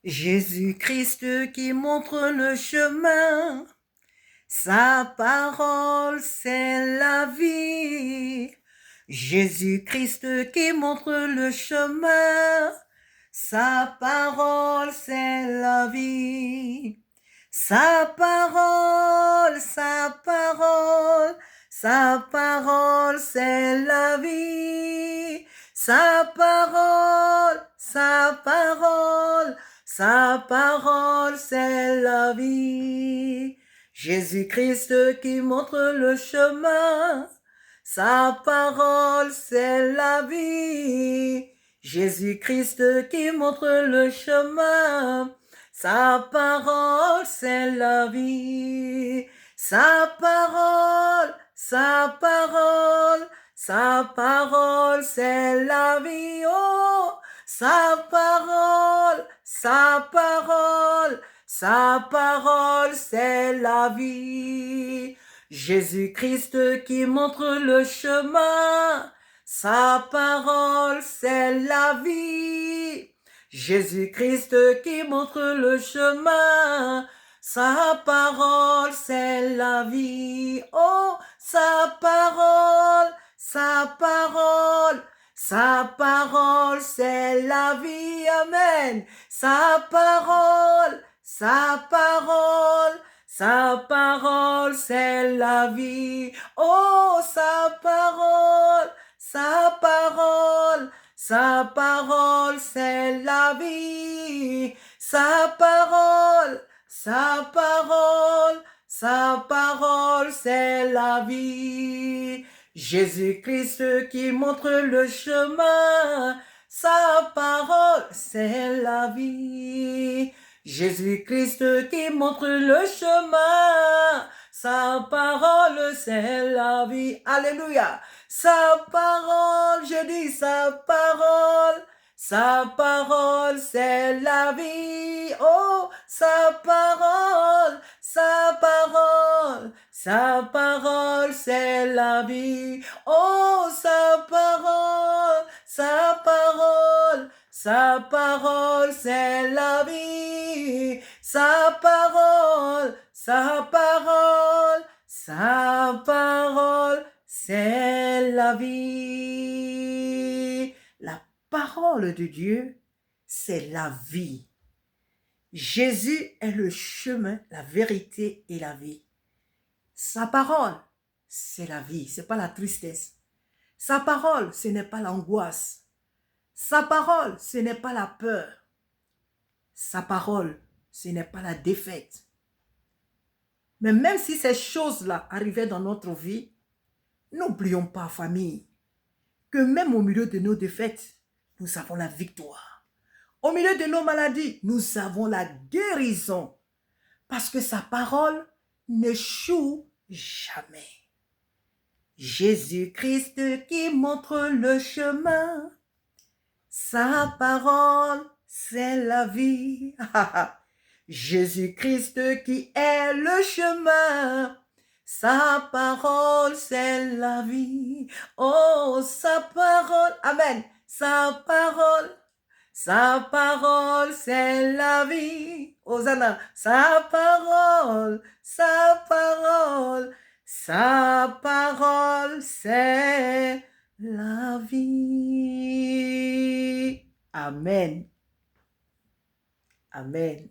Jésus-Christ qui montre le chemin, sa parole c'est la vie. Jésus-Christ qui montre le chemin, sa parole c'est la vie. Sa parole, sa parole, sa parole c'est la vie. Sa parole, sa parole, sa parole c'est la vie. Jésus-Christ qui montre le chemin, sa parole c'est la vie. Jésus-Christ qui montre le chemin, sa parole c'est la vie. Sa parole, sa parole, sa parole c'est la vie. Oh, sa parole, sa parole, sa parole c'est la vie. Jésus-Christ qui montre le chemin, sa parole c'est la vie. Jésus-Christ qui montre le chemin, sa parole c'est la vie. Oh, sa parole, sa parole, sa parole c'est la vie. Amen. Sa parole, sa parole, sa parole c'est la vie. Oh, sa parole, sa parole, sa parole c'est la vie. Sa parole, sa parole, sa parole c'est la vie. Jésus-Christ qui montre le chemin, sa parole c'est la vie. Jésus-Christ qui montre le chemin, sa parole c'est la vie. Alléluia. Sa parole, je dis sa parole c'est la vie. Oh, sa parole, sa parole, sa parole c'est la vie. Oh, sa parole, sa parole, sa parole c'est la vie. Sa parole, sa parole, sa parole c'est la vie. La parole de Dieu, c'est la vie. Jésus est le chemin, la vérité et la vie. Sa parole, c'est la vie, c'est pas la tristesse. Sa parole, ce n'est pas l'angoisse. Sa parole, ce n'est pas la peur. Sa parole, ce n'est pas la défaite. Mais même si ces choses-là arrivaient dans notre vie, n'oublions pas, famille, que même au milieu de nos défaites, nous avons la victoire. Au milieu de nos maladies, nous avons la guérison. Parce que sa parole n'échoue jamais. Jésus-Christ qui montre le chemin, sa parole, c'est la vie. Jésus-Christ qui est le chemin, sa parole, c'est la vie. Oh, sa parole, amen. Sa parole, c'est la vie. Hosanna, sa parole, sa parole, sa parole, c'est la vie. Amen. Amen.